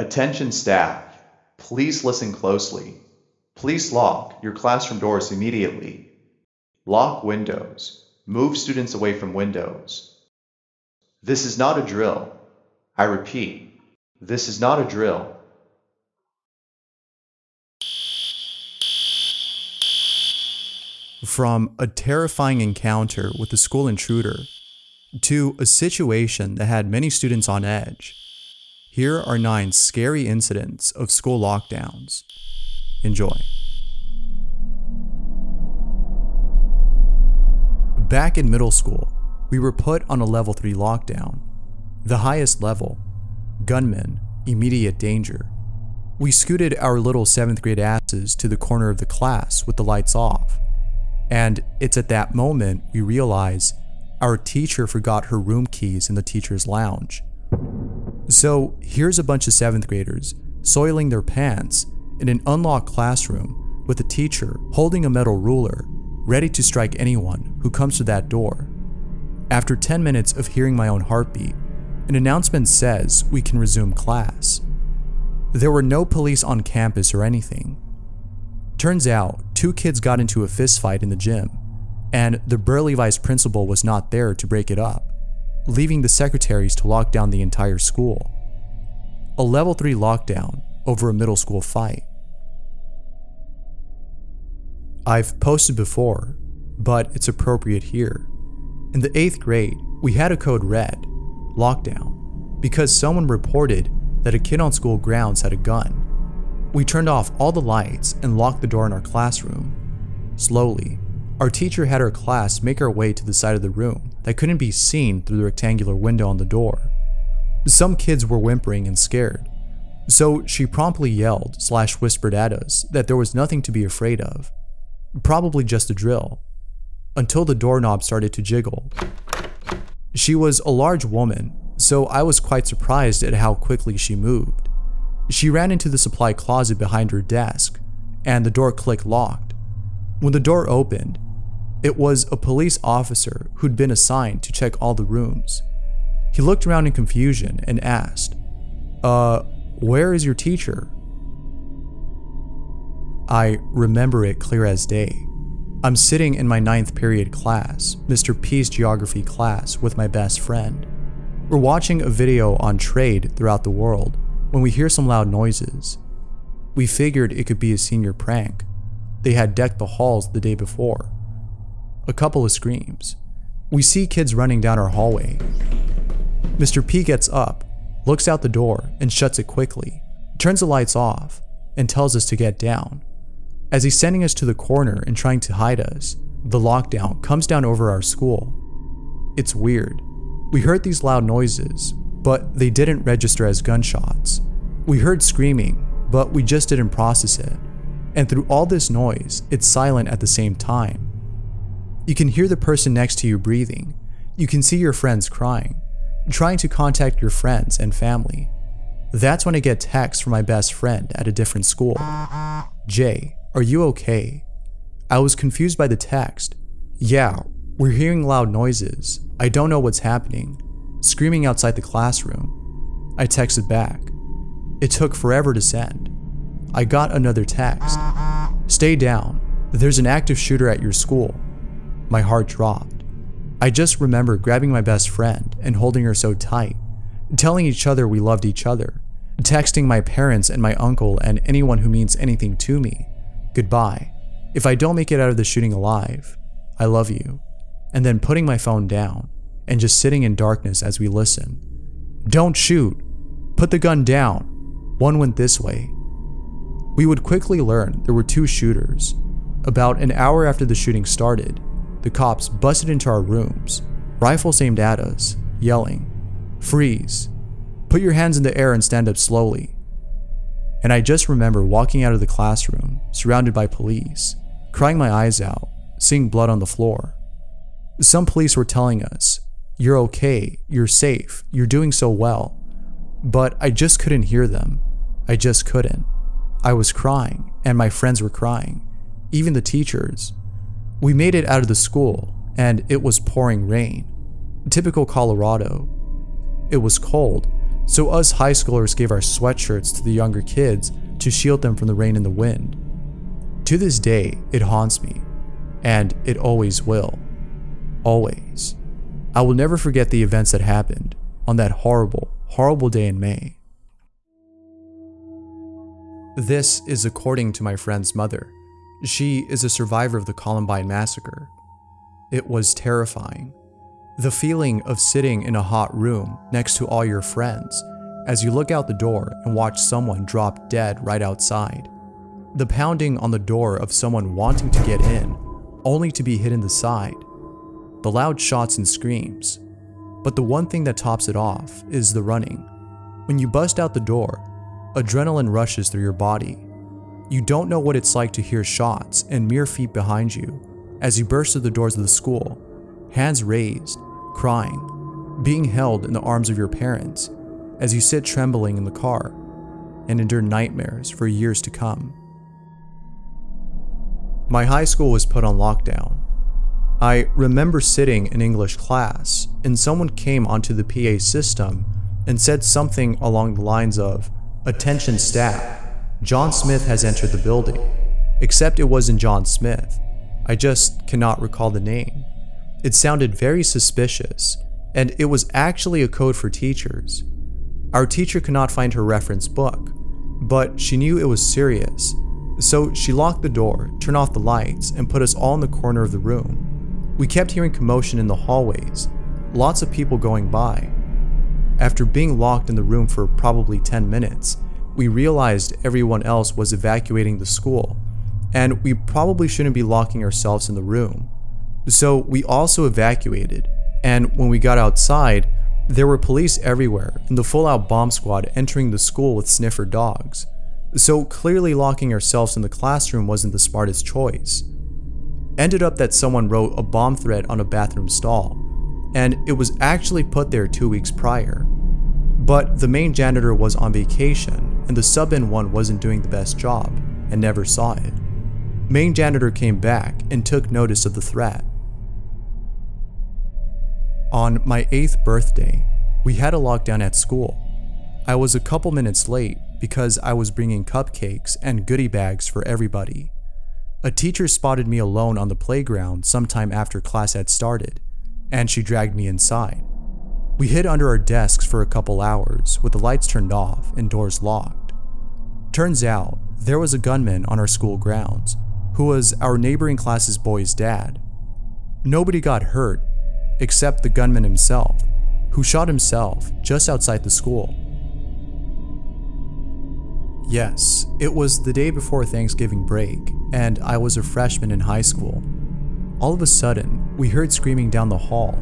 Attention staff, please listen closely. Please lock your classroom doors immediately. Lock windows. Move students away from windows. This is not a drill. I repeat, this is not a drill. From a terrifying encounter with a school intruder to a situation that had many students on edge, here are 9 scary incidents of school lockdowns. Enjoy. Back in middle school, we were put on a level 3 lockdown. The highest level, gunmen, immediate danger. We scooted our little 7th grade asses to the corner of the class with the lights off. And it's at that moment we realize our teacher forgot her room keys in the teacher's lounge. So here's a bunch of 7th graders soiling their pants in an unlocked classroom with a teacher holding a metal ruler, ready to strike anyone who comes to that door. After 10 minutes of hearing my own heartbeat, an announcement says we can resume class. There were no police on campus or anything. Turns out, 2 kids got into a fistfight in the gym, and the burly vice principal was not there to break it up, leaving the secretaries to lock down the entire school. A level 3 lockdown over a middle school fight. I've posted before, but it's appropriate here. In the 8th grade, we had a code red, lockdown, because someone reported that a kid on school grounds had a gun. We turned off all the lights and locked the door in our classroom. Slowly, our teacher had our class make our way to the side of the room that couldn't be seen through the rectangular window on the door. Some kids were whimpering and scared, so she promptly yelled/whispered at us that there was nothing to be afraid of. Probably just a drill, until the doorknob started to jiggle. She was a large woman, so I was quite surprised at how quickly she moved. She ran into the supply closet behind her desk, and the door clicked locked. When the door opened, it was a police officer who'd been assigned to check all the rooms. He looked around in confusion and asked, where is your teacher?" I remember it clear as day. I'm sitting in my 9th period class, Mr. P's geography class, with my best friend. We're watching a video on trade throughout the world when we hear some loud noises. We figured it could be a senior prank. They had decked the halls the day before. A couple of screams. We see kids running down our hallway. Mr. P gets up, looks out the door, and shuts it quickly, turns the lights off, and tells us to get down. As he's sending us to the corner and trying to hide us, the lockdown comes down over our school. It's weird. We heard these loud noises, but they didn't register as gunshots. We heard screaming, but we just didn't process it. And through all this noise, it's silent at the same time. You can hear the person next to you breathing. You can see your friends crying, trying to contact your friends and family. That's when I get text from my best friend at a different school. "Jay, are you okay?" I was confused by the text. "Yeah, we're hearing loud noises. I don't know what's happening. Screaming outside the classroom." I texted back. It took forever to send. I got another text. "Stay down. There's an active shooter at your school." My heart dropped. I just remember grabbing my best friend and holding her so tight, telling each other we loved each other, texting my parents and my uncle and anyone who means anything to me, "Goodbye. If I don't make it out of the shooting alive, I love you." And then putting my phone down and just sitting in darkness as we listen. "Don't shoot. Put the gun down." One went this way. We would quickly learn there were 2 shooters. About an hour after the shooting started, the cops busted into our rooms, rifles aimed at us, yelling, "Freeze. Put your hands in the air and stand up slowly." And I just remember walking out of the classroom, surrounded by police, crying my eyes out, seeing blood on the floor. Some police were telling us, "You're okay, you're safe, you're doing so well." But I just couldn't hear them. I just couldn't. I was crying, and my friends were crying, even the teachers. We made it out of the school, and it was pouring rain. Typical Colorado. It was cold, So us high schoolers gave our sweatshirts to the younger kids to shield them from the rain and the wind. To this day, it haunts me, and it always will. Always. I will never forget the events that happened on that horrible, horrible day in May. This is according to my friend's mother. She is a survivor of the Columbine massacre. It was terrifying. The feeling of sitting in a hot room next to all your friends as you look out the door and watch someone drop dead right outside. The pounding on the door of someone wanting to get in, only to be hit in the side. The loud shots and screams. But the one thing that tops it off is the running. When you bust out the door, adrenaline rushes through your body. You don't know what it's like to hear shots and mere feet behind you as you burst through the doors of the school, hands raised, crying, being held in the arms of your parents as you sit trembling in the car and endure nightmares for years to come. My high school was put on lockdown. I remember sitting in English class and someone came onto the PA system and said something along the lines of, "Attention staff, John Smith has entered the building." Except it wasn't John Smith. I just cannot recall the name. It sounded very suspicious, and it was actually a code for teachers. Our teacher could not find her reference book, but she knew it was serious, so she locked the door, turned off the lights, and put us all in the corner of the room. We kept hearing commotion in the hallways, lots of people going by. After being locked in the room for probably 10 minutes, we realized everyone else was evacuating the school, and we probably shouldn't be locking ourselves in the room. So we also evacuated, and when we got outside, there were police everywhere and the full-out bomb squad entering the school with sniffer dogs. So clearly locking ourselves in the classroom wasn't the smartest choice. Ended up that someone wrote a bomb threat on a bathroom stall, and it was actually put there 2 weeks prior. But the main janitor was on vacation, and the sub-in one wasn't doing the best job, and never saw it. Main janitor came back and took notice of the threat. On my 8th birthday, we had a lockdown at school. I was a couple minutes late because I was bringing cupcakes and goodie bags for everybody. A teacher spotted me alone on the playground sometime after class had started, and she dragged me inside. We hid under our desks for a couple hours with the lights turned off and doors locked. Turns out, there was a gunman on our school grounds who was our neighboring class's boy's dad. Nobody got hurt except the gunman himself, who shot himself just outside the school. Yes, it was the day before Thanksgiving break, and I was a freshman in high school. All of a sudden, we heard screaming down the hall,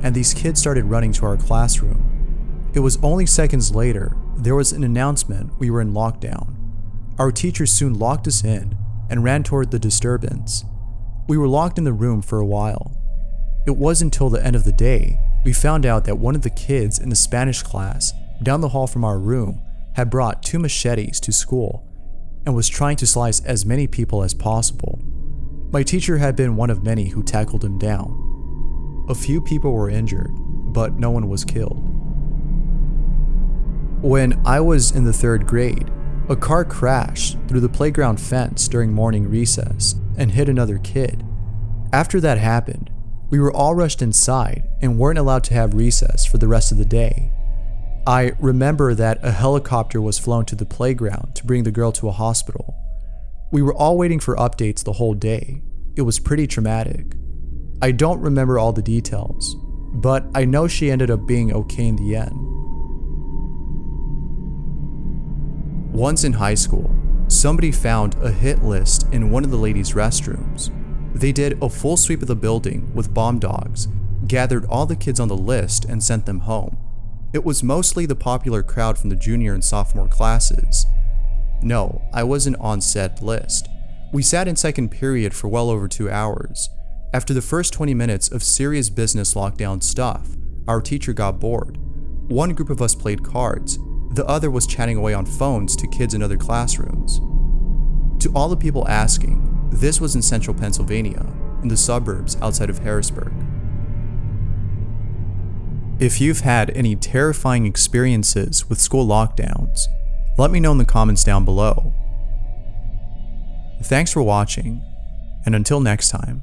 and these kids started running to our classroom. It was only seconds later, there was an announcement we were in lockdown. Our teacher soon locked us in and ran toward the disturbance. We were locked in the room for a while. It wasn't until the end of the day we found out that one of the kids in the Spanish class down the hall from our room had brought 2 machetes to school and was trying to slice as many people as possible. My teacher had been one of many who tackled him down. A few people were injured, but no one was killed. When I was in the 3rd grade, a car crashed through the playground fence during morning recess and hit another kid. After that happened, we were all rushed inside and weren't allowed to have recess for the rest of the day. I remember that a helicopter was flown to the playground to bring the girl to a hospital. We were all waiting for updates the whole day. It was pretty traumatic. I don't remember all the details, but I know she ended up being okay in the end. Once in high school, somebody found a hit list in one of the ladies' restrooms. They did a full sweep of the building with bomb dogs, gathered all the kids on the list and sent them home. It was mostly the popular crowd from the junior and sophomore classes. No, I wasn't on said list. We sat in second period for well over 2 hours. After the first 20 minutes of serious business lockdown stuff, our teacher got bored. One group of us played cards, the other was chatting away on phones to kids in other classrooms. To all the people asking, this was in central Pennsylvania, in the suburbs outside of Harrisburg. If you've had any terrifying experiences with school lockdowns, let me know in the comments down below. Thanks for watching, and until next time.